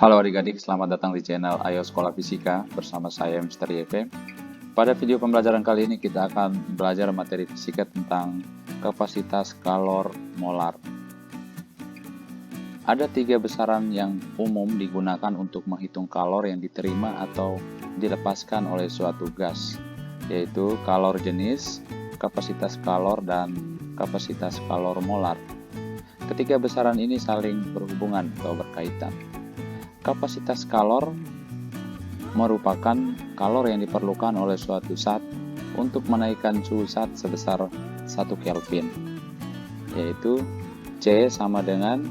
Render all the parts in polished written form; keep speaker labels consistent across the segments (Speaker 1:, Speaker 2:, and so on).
Speaker 1: Halo adik-adik, selamat datang di channel Ayo Sekolah Fisika bersama saya Mr. YP. Pada video pembelajaran kali ini kita akan belajar materi fisika tentang kapasitas kalor molar. Ada 3 besaran yang umum digunakan untuk menghitung kalor yang diterima atau dilepaskan oleh suatu gas, yaitu kalor jenis, kapasitas kalor, dan kapasitas kalor molar. Ketiga besaran ini saling berhubungan atau berkaitan. Kapasitas kalor merupakan kalor yang diperlukan oleh suatu zat untuk menaikkan suhu zat sebesar 1 Kelvin, yaitu C sama dengan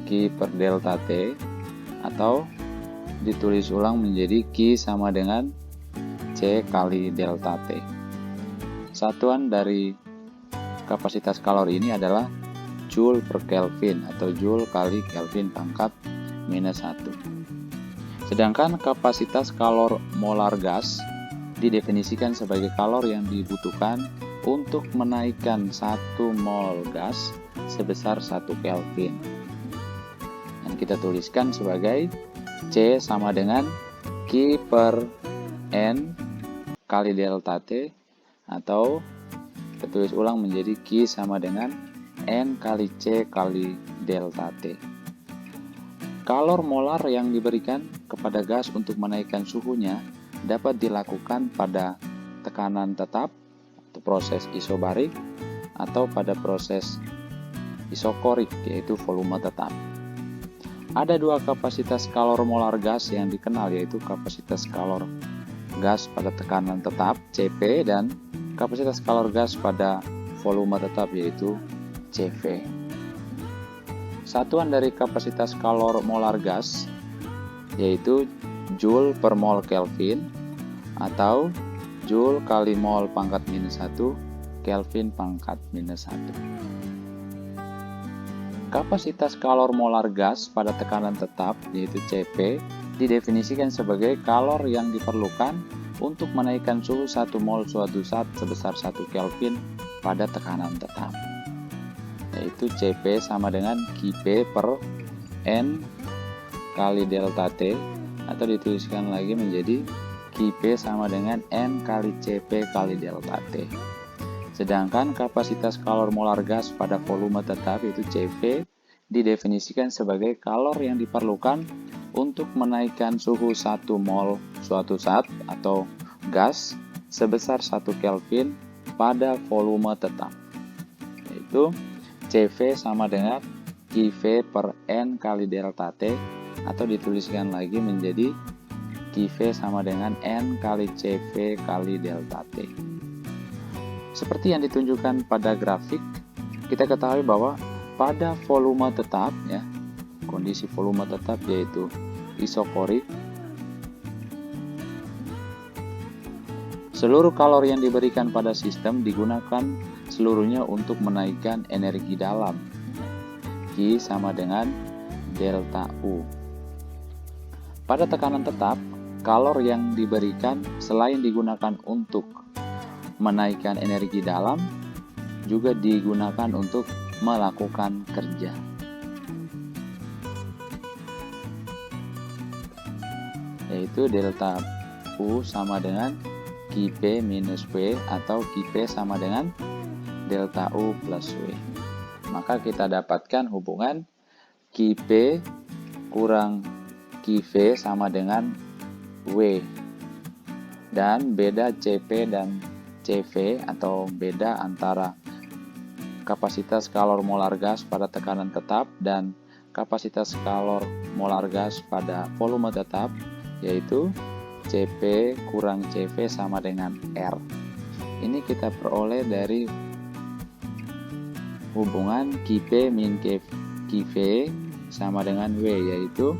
Speaker 1: Q per delta T, atau ditulis ulang menjadi Q sama dengan C kali delta T. Satuan dari kapasitas kalor ini adalah Joule per Kelvin atau Joule kali Kelvin pangkat minus 1. Sedangkan kapasitas kalor molar gas didefinisikan sebagai kalor yang dibutuhkan untuk menaikkan 1 mol gas sebesar 1 Kelvin. Dan kita tuliskan sebagai C sama dengan Q per N kali delta T, atau kita tulis ulang menjadi Q sama dengan N kali C kali delta T. Kalor molar yang diberikan kepada gas untuk menaikkan suhunya dapat dilakukan pada tekanan tetap atau proses isobarik, atau pada proses isokorik yaitu volume tetap. Ada 2 kapasitas kalor molar gas yang dikenal, yaitu kapasitas kalor gas pada tekanan tetap Cp dan kapasitas kalor gas pada volume tetap yaitu Cv. Satuan dari kapasitas kalor molar gas yaitu Joule per mol Kelvin atau Joule kali mol pangkat minus 1 Kelvin pangkat minus 1. Kapasitas kalor molar gas pada tekanan tetap yaitu Cp didefinisikan sebagai kalor yang diperlukan untuk menaikkan suhu 1 mol suatu zat sebesar 1 Kelvin pada tekanan tetap, yaitu Cp sama dengan Qp per N kali delta T, atau dituliskan lagi menjadi Qp sama dengan N kali Cp kali delta T. Sedangkan kapasitas kalor molar gas pada volume tetap yaitu Cv didefinisikan sebagai kalor yang diperlukan untuk menaikkan suhu 1 mol suatu zat atau gas sebesar 1 Kelvin pada volume tetap, yaitu Cv sama dengan Qv per N kali delta T, atau dituliskan lagi menjadi Qv sama dengan N kali Cv kali delta T. Seperti yang ditunjukkan pada grafik, kita ketahui bahwa pada volume tetap, kondisi volume tetap yaitu isokorik, seluruh kalor yang diberikan pada sistem digunakan seluruhnya untuk menaikkan energi dalam, Q sama dengan delta U. Pada tekanan tetap, kalor yang diberikan selain digunakan untuk menaikkan energi dalam, juga digunakan untuk melakukan kerja. Yaitu delta U sama dengan Qp minus W atau Qp sama dengan delta U plus W. Maka kita dapatkan hubungan Qp kurang Qv sama dengan W. Dan beda Cp dan Cv atau beda antara kapasitas kalor molar gas pada tekanan tetap dan kapasitas kalor molar gas pada volume tetap, yaitu Cp kurang Cv sama dengan R. Ini kita peroleh dari hubungan Qp min Qv sama dengan W, yaitu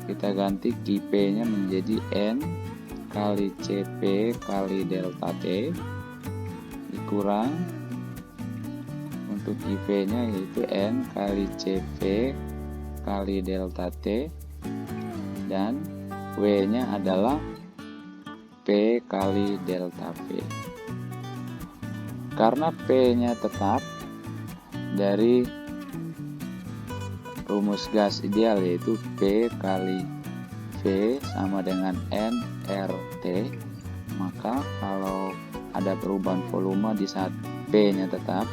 Speaker 1: kita ganti Qp nya menjadi N kali Cp kali delta T dikurang untuk Qv nya yaitu N kali Cv kali delta T, dan W nya adalah P kali delta V. Karena P nya tetap, dari rumus gas ideal, yaitu P kali V sama dengan nRT. Maka kalau ada perubahan volume di saat P-nya tetap,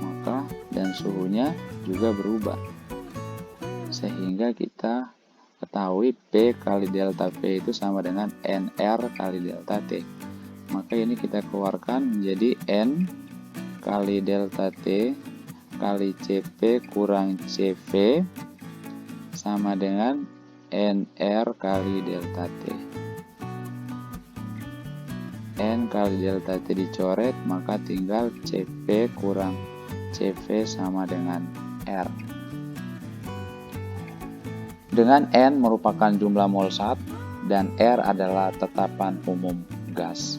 Speaker 1: maka dan suhunya juga berubah. Sehingga kita ketahui P kali delta V itu sama dengan NR kali delta T. Maka ini kita keluarkan menjadi N kali delta T kali CP kurang CV sama dengan NR kali delta T. N kali delta T dicoret, maka tinggal CP kurang CV sama dengan R. Dengan N merupakan jumlah mol zat dan R adalah tetapan umum gas.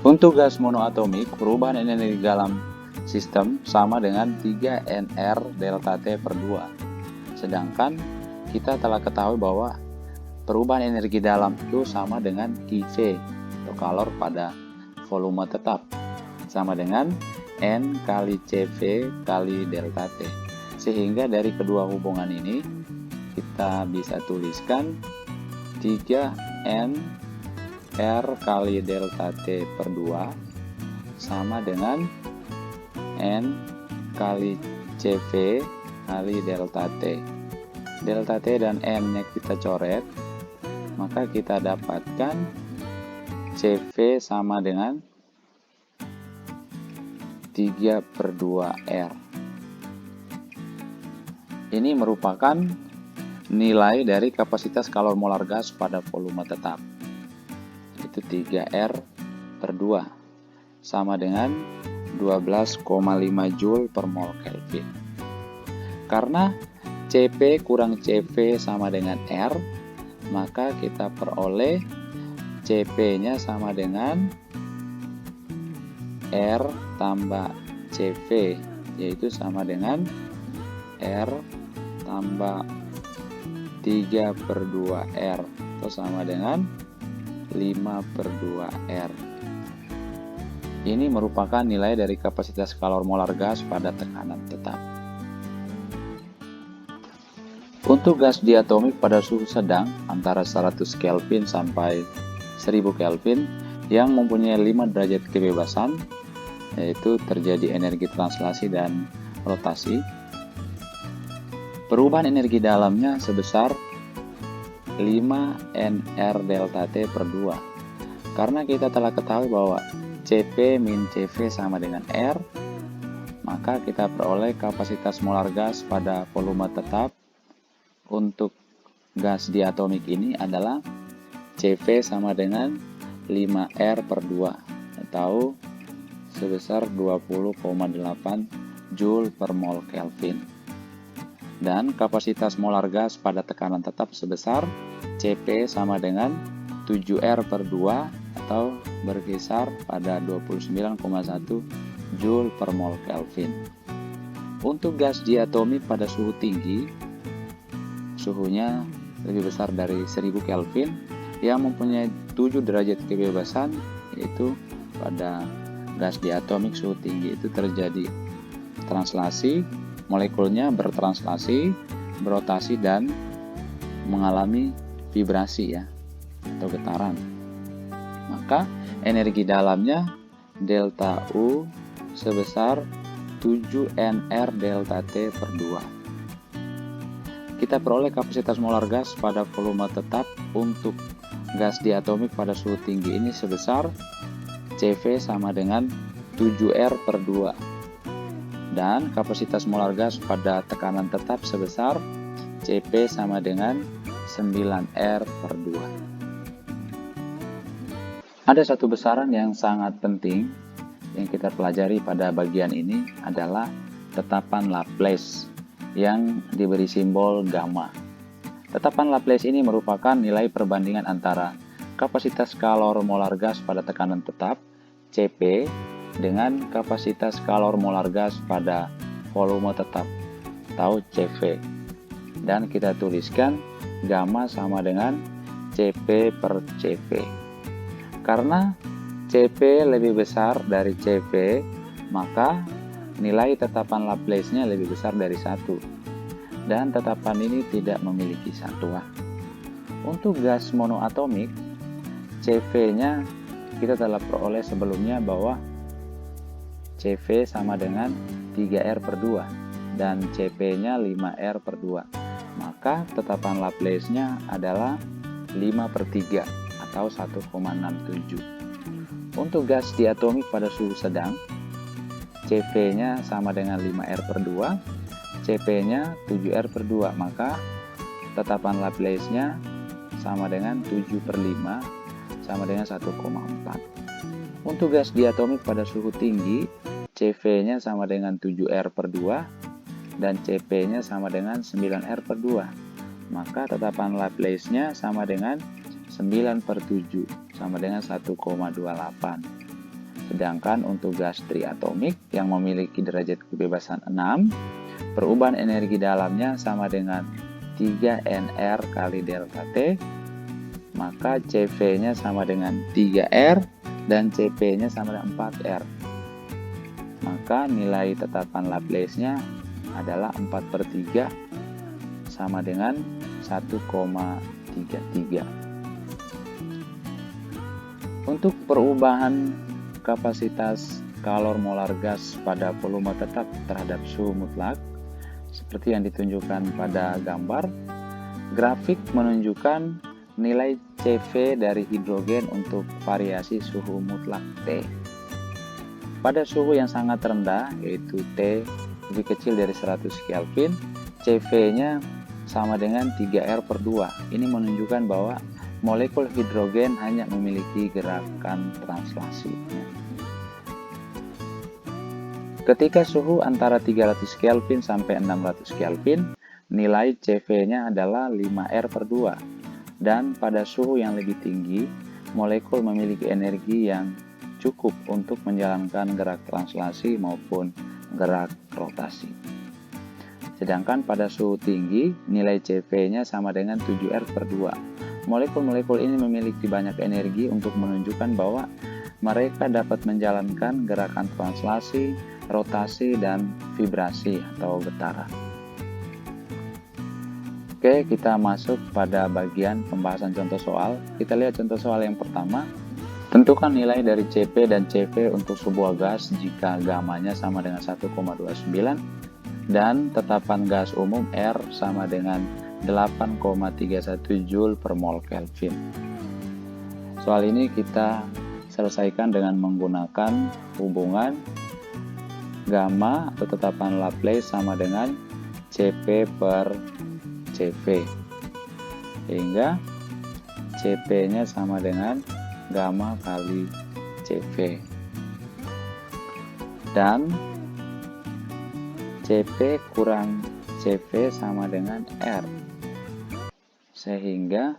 Speaker 1: Untuk gas monoatomik, perubahan energi dalam sistem sama dengan 3NR delta T per 2. Sedangkan kita telah ketahui bahwa perubahan energi dalam itu sama dengan QV atau kalor pada volume tetap, sama dengan N kali CV kali delta T. Sehingga dari kedua hubungan ini kita bisa tuliskan 3N R kali delta T per 2 sama dengan N kali CV kali delta T. Delta T dan N-nya kita coret, maka kita dapatkan CV sama dengan 3 per 2 R. Ini merupakan nilai dari kapasitas kalor molar gas pada volume tetap. Itu 3R per 2 sama dengan 12,5 Joule per mol Kelvin. Karena CP kurang CV sama dengan R, maka kita peroleh CP-nya sama dengan R tambah CV, yaitu sama dengan R tambah 3 per 2 R, atau sama dengan 5 per 2 R. Ini merupakan nilai dari kapasitas kalor molar gas pada tekanan tetap. Untuk gas diatomik pada suhu sedang antara 100 Kelvin sampai 1000 Kelvin yang mempunyai 5 derajat kebebasan, yaitu terjadi energi translasi dan rotasi. Perubahan energi dalamnya sebesar 5 NR delta T per 2. Karena kita telah ketahui bahwa CP min CV sama dengan R, maka kita peroleh kapasitas molar gas pada volume tetap untuk gas diatomik ini adalah CV sama dengan 5R per 2 atau sebesar 20,8 Joule per mol Kelvin. Dan kapasitas molar gas pada tekanan tetap sebesar CP sama dengan 7R per 2 atau berkisar pada 29,1 Joule per mol Kelvin. Untuk gas diatomik pada suhu tinggi, suhunya lebih besar dari 1000 Kelvin yang mempunyai 7 derajat kebebasan, yaitu pada gas diatomik suhu tinggi itu terjadi translasi, molekulnya bertranslasi, berotasi dan mengalami vibrasi ya atau getaran. Maka energi dalamnya delta U sebesar 7NR delta T per 2. Kita peroleh kapasitas molar gas pada volume tetap untuk gas diatomik pada suhu tinggi ini sebesar CV sama dengan 7R per 2. Dan kapasitas molar gas pada tekanan tetap sebesar CP sama dengan 9R per 2. Ada satu besaran yang sangat penting yang kita pelajari pada bagian ini adalah tetapan Laplace yang diberi simbol gamma. Tetapan Laplace ini merupakan nilai perbandingan antara kapasitas kalor molar gas pada tekanan tetap CP dengan kapasitas kalor molar gas pada volume tetap atau CV. Dan kita tuliskan gamma sama dengan CP per CV. Karena CP lebih besar dari CV, maka nilai tetapan Laplace-nya lebih besar dari 1, dan tetapan ini tidak memiliki satuan. Untuk gas monoatomik, CV-nya kita telah peroleh sebelumnya bahwa CV sama dengan 3R/2 dan CP-nya 5R/2. Maka tetapan Laplace-nya adalah 5/3 atau 1,67. Untuk gas diatomik pada suhu sedang, CV-nya sama dengan 5R/2, CP-nya 7R/2, maka tetapan Laplace-nya sama dengan 7/5 sama dengan 1,4. Untuk gas diatomik pada suhu tinggi, CV-nya sama dengan 7R/2 dan CP-nya sama dengan 9R/2. Maka tetapan Laplace-nya sama dengan 9/7 sama dengan 1,28. Sedangkan untuk gas triatomik yang memiliki derajat kebebasan 6, perubahan energi dalamnya sama dengan 3NR kali delta T, maka CV-nya sama dengan 3R dan CP-nya sama dengan 4R. Maka nilai tetapan Laplace-nya adalah 4/3 sama dengan 1,33. Untuk perubahan kapasitas kalor molar gas pada volume tetap terhadap suhu mutlak, seperti yang ditunjukkan pada gambar, grafik menunjukkan nilai CV dari hidrogen untuk variasi suhu mutlak T. Pada suhu yang sangat rendah, yaitu T lebih kecil dari 100 Kelvin, CV-nya sama dengan 3R/2. Ini menunjukkan bahwa molekul hidrogen hanya memiliki gerakan translasi. Ketika suhu antara 300 Kelvin sampai 600 Kelvin, nilai CV-nya adalah 5R/2. Dan pada suhu yang lebih tinggi, molekul memiliki energi yang cukup untuk menjalankan gerak translasi maupun gerak rotasi. Sedangkan pada suhu tinggi, nilai CV-nya sama dengan 7R/2. Molekul-molekul ini memiliki banyak energi untuk menunjukkan bahwa mereka dapat menjalankan gerakan translasi, rotasi, dan vibrasi atau getaran. Oke, kita masuk pada bagian pembahasan contoh soal. Kita lihat contoh soal yang pertama. Tentukan nilai dari CP dan CV untuk sebuah gas jika gamanya sama dengan 1,29 dan tetapan gas umum R sama dengan 8,31 Joule per mol Kelvin. Soal ini kita selesaikan dengan menggunakan hubungan gamma atau tetapan Laplace sama dengan CP per CV, sehingga CP-nya sama dengan gamma kali CV, dan CP kurang CV sama dengan R, sehingga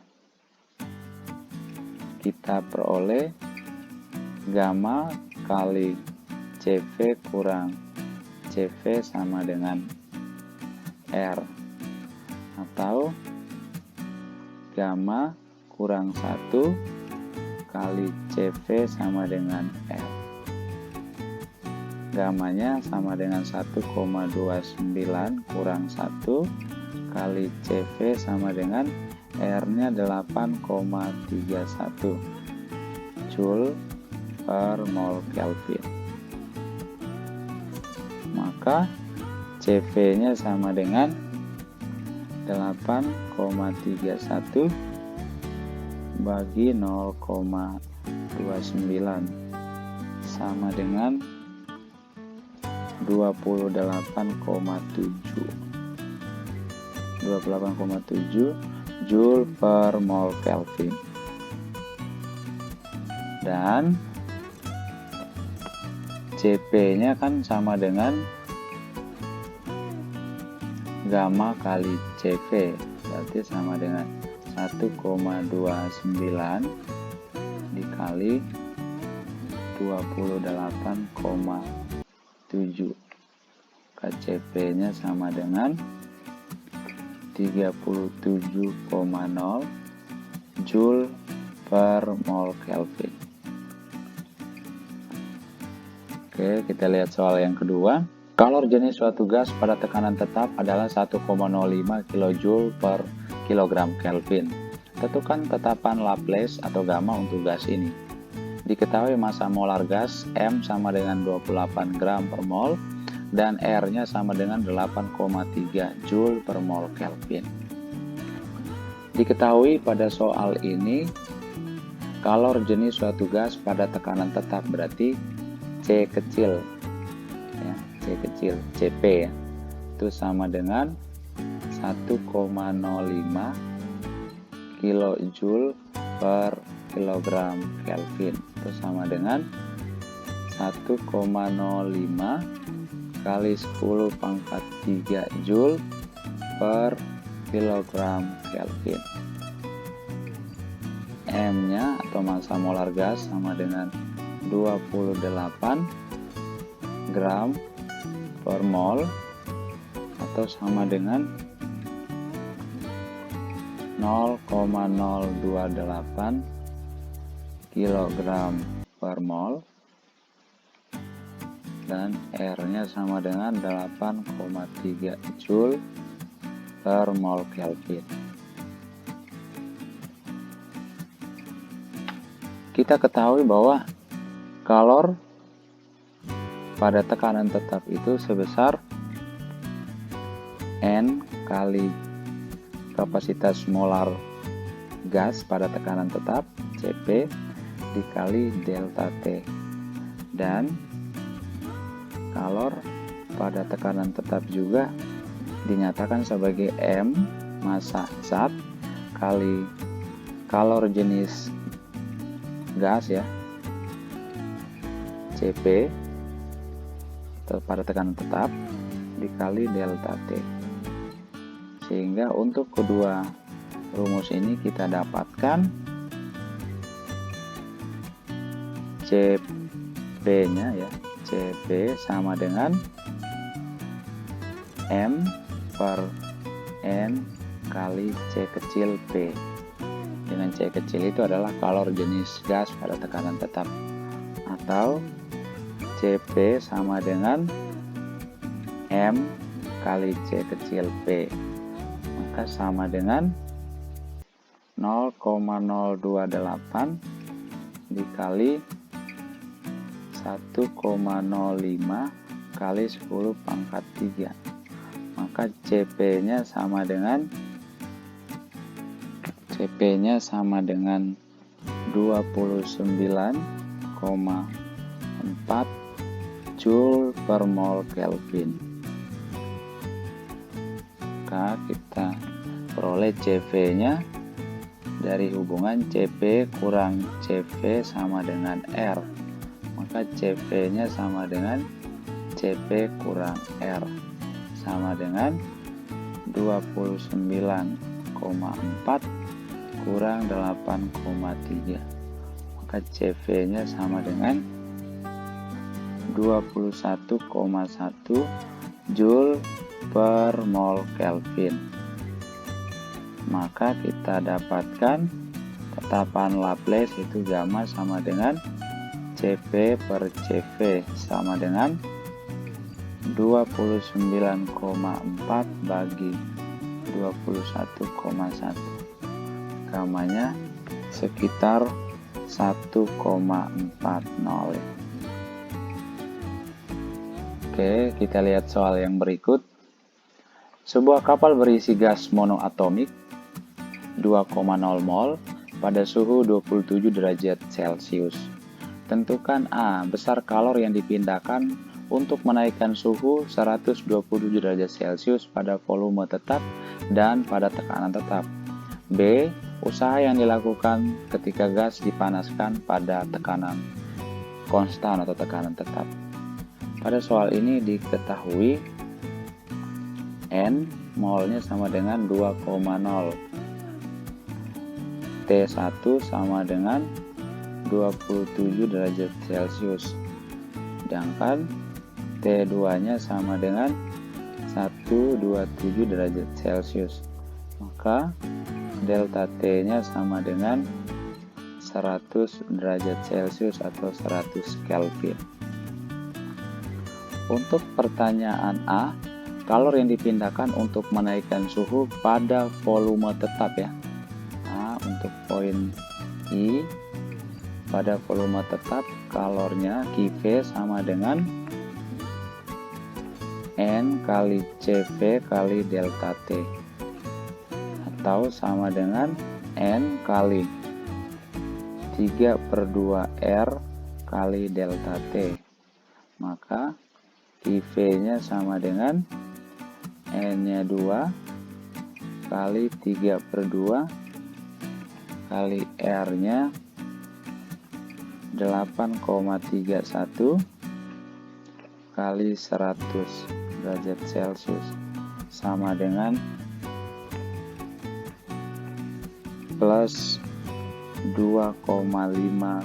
Speaker 1: kita peroleh gamma kali CV kurang CV sama dengan R, atau gamma kurang 1 kali CV sama dengan R. Gammanya sama dengan 1,29 kurang 1 kali CV sama dengan R-nya 8,31 Joule per mol Kelvin. Maka CV-nya sama dengan 8,31 bagi 0,29 sama dengan 28,7 Joule per mol Kelvin. Dan CP-nya kan sama dengan gamma kali CV, berarti sama dengan 1,29 dikali 28,7. KCP-nya sama dengan 37,0 Joule per mol Kelvin. Oke, kita lihat soal yang kedua. Kalor jenis suatu gas pada tekanan tetap adalah 1,05 kJ per kilogram Kelvin. Tentukan tetapan Laplace atau gamma untuk gas ini. Diketahui massa molar gas M sama dengan 28 gram per mol dan R-nya sama dengan 8,3 Joule per mol Kelvin. Diketahui pada soal ini kalor jenis suatu gas pada tekanan tetap berarti C kecil ya, C kecil Cp ya, itu sama dengan 1,05 kJ per kilogram Kelvin, itu sama dengan 1,05 kali 10 pangkat 3 Joule per kilogram Kelvin. M-nya atau massa molar gas sama dengan 28 gram per mol atau sama dengan 0,028 kilogram per mol dan R-nya sama dengan 8,3 Joule per mol Kelvin. Kita ketahui bahwa kalor pada tekanan tetap itu sebesar N kali kapasitas molar gas pada tekanan tetap Cp dikali delta T, dan kalor pada tekanan tetap juga dinyatakan sebagai M massa zat kali kalor jenis gas ya Cp pada tekanan tetap dikali delta T, sehingga untuk kedua rumus ini kita dapatkan Cp nya ya, Cp sama dengan M per N kali C kecil P, dengan C kecil itu adalah kalor jenis gas pada tekanan tetap, atau Cp sama dengan M kali C kecil P, maka sama dengan 0,028 dikali 1,05 kali 10 pangkat 3, maka CP nya sama dengan 29,4 Joule per mol Kelvin. Maka kita peroleh CV nya dari hubungan Cp kurang Cv sama dengan R, maka Cv nya sama dengan Cp kurang R sama dengan 29,4 kurang 8,3, maka Cv nya sama dengan 21,1 Joule per mol Kelvin. Maka kita dapatkan tetapan Laplace itu gamma sama dengan Cp per Cv sama dengan 29,4 bagi 21,1, gammanya sekitar 1,40. Oke, kita lihat soal yang berikut. Sebuah kapal berisi gas monoatomik 2,0 mol pada suhu 27 derajat Celcius. Tentukan A, besar kalor yang dipindahkan untuk menaikkan suhu 127 derajat Celcius pada volume tetap dan pada tekanan tetap. B, usaha yang dilakukan ketika gas dipanaskan pada tekanan konstan atau tekanan tetap. Pada soal ini diketahui N molnya sama dengan 2,0, T1 sama dengan 27 derajat Celcius, sedangkan T2 nya sama dengan 127 derajat Celcius, maka delta T nya sama dengan 100 derajat Celcius atau 100 Kelvin. Untuk pertanyaan A, kalor yang dipindahkan untuk menaikkan suhu pada volume tetap ya. Nah, untuk poin I, pada volume tetap kalornya QV sama dengan N kali CV kali delta T, atau sama dengan N kali 3/2R kali delta T. Maka IV-nya sama dengan N-nya 2 kali 3/2 kali R-nya 8,31 kali 100 derajat Celcius sama dengan plus 2,5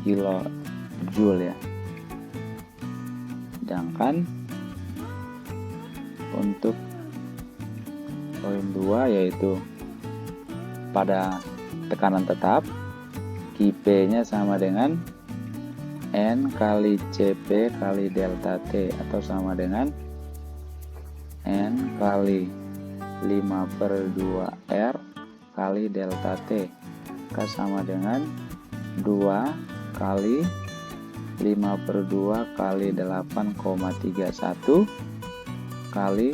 Speaker 1: kilojoule ya. Sedangkan untuk poin 2 yaitu pada tekanan tetap QP-nya sama dengan N kali CP kali delta T, atau sama dengan N kali 5/2R kali delta T, maka sama dengan 2 kali 5/2 kali 8,31 kali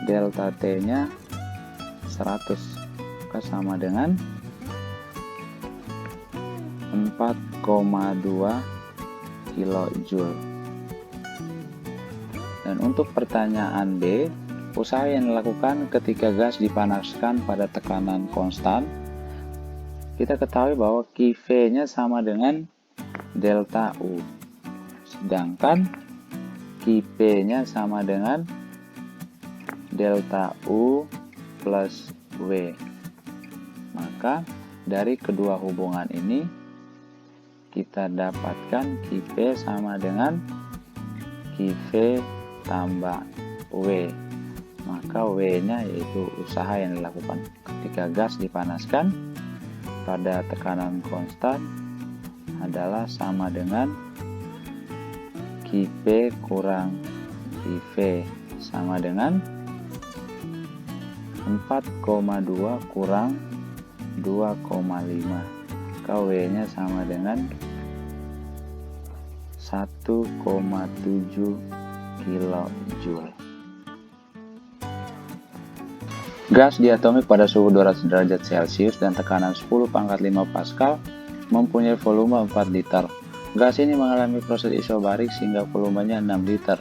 Speaker 1: delta T nya 100, maka sama dengan 4,2 kilojoule. Dan untuk pertanyaan B, usaha yang dilakukan ketika gas dipanaskan pada tekanan konstan, kita ketahui bahwa QV nya sama dengan delta U, sedangkan QP nya sama dengan delta U plus W. Maka dari kedua hubungan ini kita dapatkan QP sama dengan QV tambah W. Maka W nya yaitu usaha yang dilakukan ketika gas dipanaskan pada tekanan konstan adalah sama dengan QP kurang QV, sama dengan 4,2 kurang 2,5. KW nya sama dengan 1,7 kilojoule. Gas diatomik pada suhu 200 derajat Celcius dan tekanan 10⁵ Pascal mempunyai volume 4 liter. Gas ini mengalami proses isobarik sehingga volumenya 6 liter.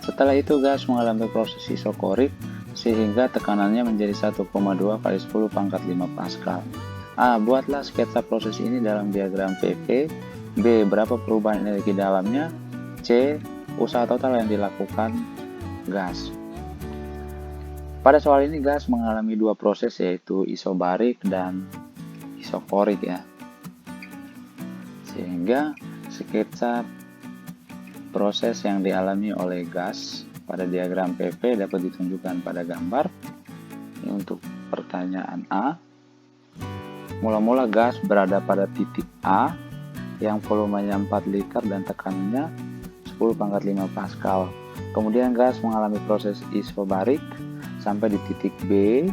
Speaker 1: Setelah itu gas mengalami proses isokorik sehingga tekanannya menjadi 1,2 kali 10⁵ Pascal. A. Buatlah sketsa proses ini dalam diagram PP. B. Berapa perubahan energi dalamnya? C. Usaha total yang dilakukan gas. Pada soal ini gas mengalami dua proses, yaitu isobarik dan isokorik ya. Sehingga sketsa proses yang dialami oleh gas pada diagram PP dapat ditunjukkan pada gambar. Ini untuk pertanyaan A. Mula-mula gas berada pada titik A yang volumenya 4 liter dan tekanannya 10⁵ Pascal. Kemudian gas mengalami proses isobarik sampai di titik B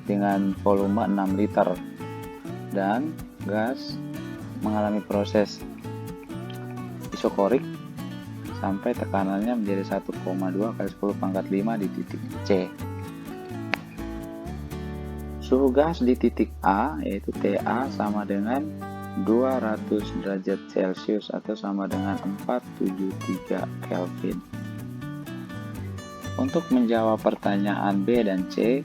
Speaker 1: dengan volume 6 liter dan gas mengalami proses isokorik sampai tekanannya menjadi 1,2 kali 10⁵ di titik C. Suhu gas di titik A yaitu TA sama dengan 200 derajat Celcius atau sama dengan 473 Kelvin. Untuk menjawab pertanyaan B dan C,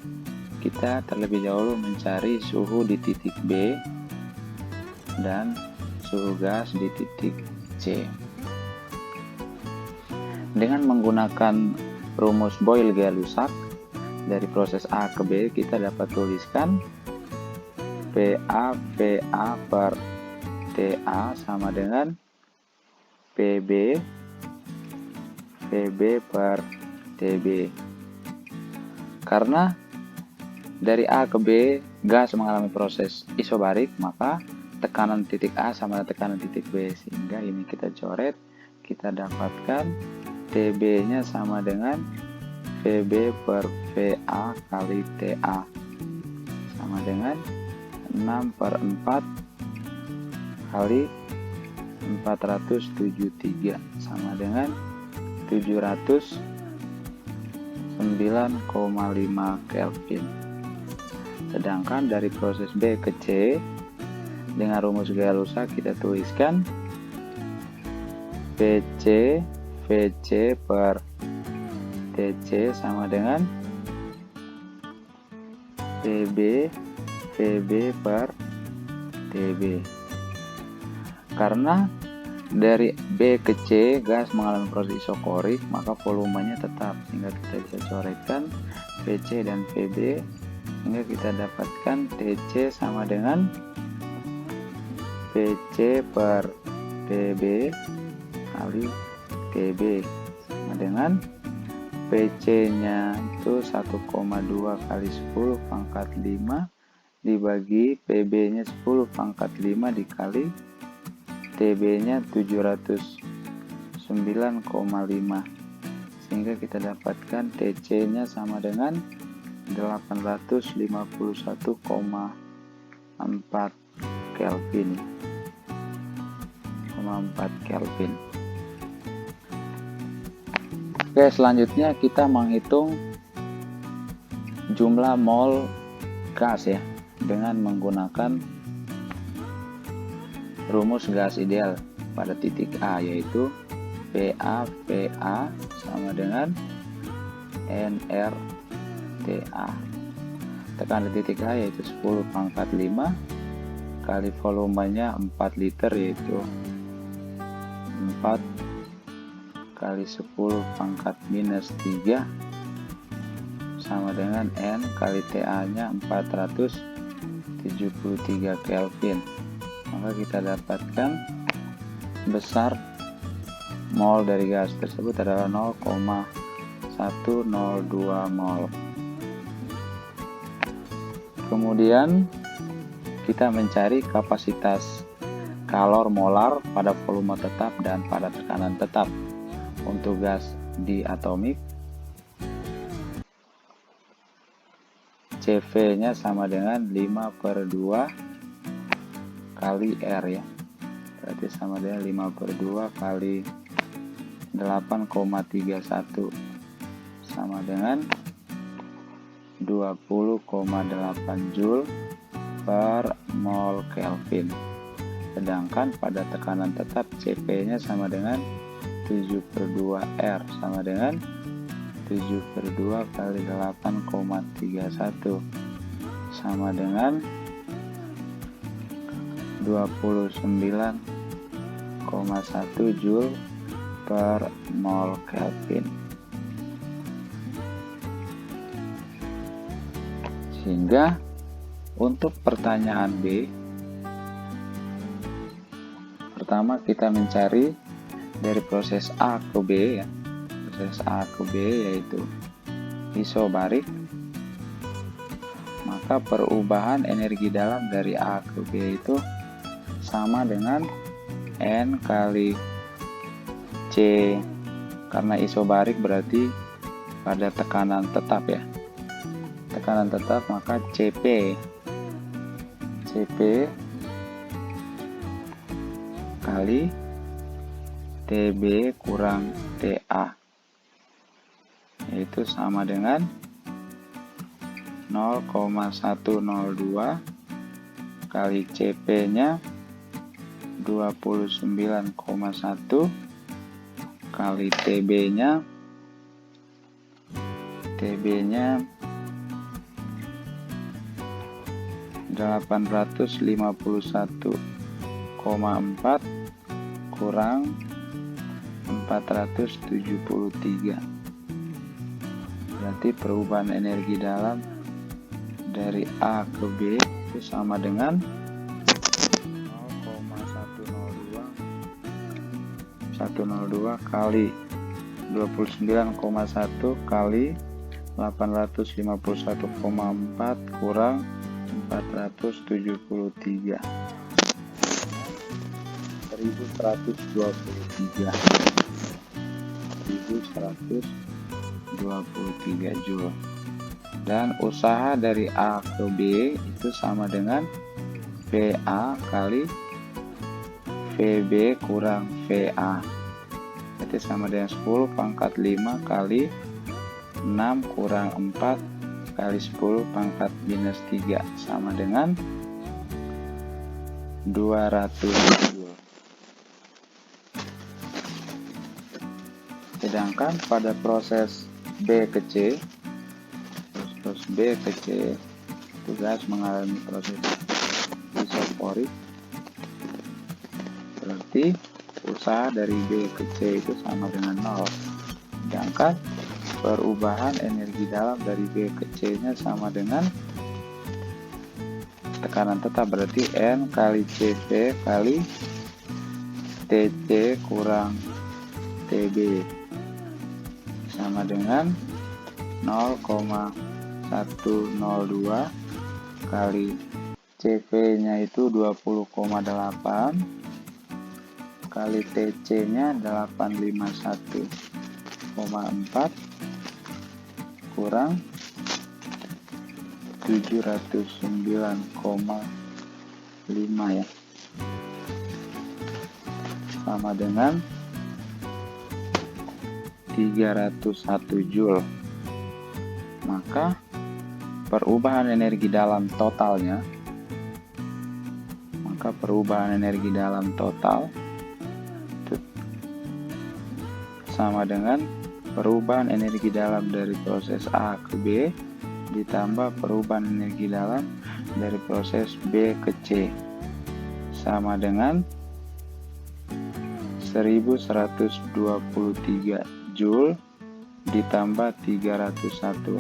Speaker 1: kita terlebih dahulu mencari suhu di titik B dan suhu gas di titik C. Dengan menggunakan rumus Boyle-Gay-Lussac dari proses A ke B, kita dapat tuliskan PA per TA sama dengan PB per TB. Karena dari A ke B gas mengalami proses isobarik, maka tekanan titik A sama dengan tekanan titik B, sehingga ini kita coret kita dapatkan TB nya sama dengan VB per VA kali TA sama dengan 6/4 kali 473 sama dengan 709,5 Kelvin. Sedangkan dari proses B ke C dengan rumus gaya lusa kita tuliskan VC per TC sama dengan VB per TB. Karena dari B ke C gas mengalami proses isokorik, maka volumenya tetap, sehingga kita bisa coretkan VC dan VB, sehingga kita dapatkan TC sama dengan VC per TB kali TB sama dengan VC nya itu 1,2 kali 10 pangkat 5 dibagi PB nya 10 pangkat 5 dikali TB nya 709,5, sehingga kita dapatkan TC nya sama dengan 851,4 Kelvin. Oke, selanjutnya kita menghitung jumlah mol gas ya dengan menggunakan rumus gas ideal pada titik A, yaitu PA sama dengan nRTA. Tekanan di titik A yaitu 10 pangkat 5 kali volumenya 4 liter, yaitu 4 kali 10 pangkat minus 3 sama dengan N kali TA nya 473 Kelvin. Maka kita dapatkan besar mol dari gas tersebut adalah 0,102 mol. Kemudian kita mencari kapasitas kalor molar pada volume tetap dan pada tekanan tetap. Untuk gas diatomik, CV nya sama dengan 5/2 kali R ya, berarti sama dengan 5/2 kali 8,31 sama dengan 20,8 Joule per mol Kelvin. Sedangkan pada tekanan tetap CP nya sama dengan 7/2 R sama dengan 7/2 kali 8,31 sama dengan 29,1 Joule per mol Kelvin. Sehingga untuk pertanyaan B, pertama kita mencari dari proses A ke B ya. Proses A ke B yaitu isobarik. Maka perubahan energi dalam dari A ke B itu sama dengan N kali C, karena isobarik berarti pada tekanan tetap ya. Tekanan tetap, maka CP kali TB kurang TA, yaitu sama dengan 0,102 kali CP nya 29,1 kali TB nya 851,4 kurang 473. Berarti perubahan energi dalam dari A ke B itu sama dengan 0,102 kali 29,1 kali 851,4 kurang 473. 1123 Joule. Dan usaha dari A ke B itu sama dengan VA kali VB kurang VA. Itu sama dengan 10 pangkat 5 kali 6 kurang 4 kali 10 pangkat minus 3 sama dengan 200 Joule. Sedangkan pada proses B ke C, proses B ke C, gas mengalami proses isoporik, berarti usaha dari B ke C itu sama dengan 0. Sedangkan perubahan energi dalam dari B ke C nya sama dengan tekanan tetap, berarti N kali Cp kali Tc kurang Tb sama dengan 0,102 kali Cp nya itu 20,8 kali Tc nya 851,4 kurang 709,5 ya, sama dengan 301 Joule. Maka perubahan energi dalam totalnya, itu sama dengan perubahan energi dalam dari proses A ke B ditambah perubahan energi dalam dari proses B ke C, sama dengan 1123 Joule ditambah 301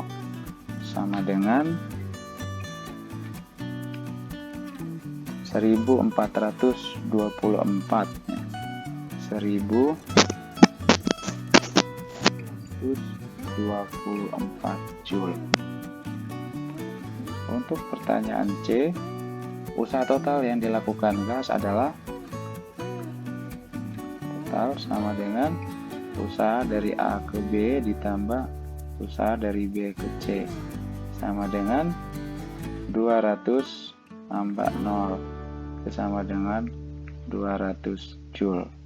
Speaker 1: sama dengan 1424 ya. 1424 Joule. Untuk pertanyaan C, usaha total yang dilakukan gas adalah total sama dengan usaha dari A ke B ditambah usaha dari B ke C sama dengan 200 tambah 0 sama dengan 200 Joule.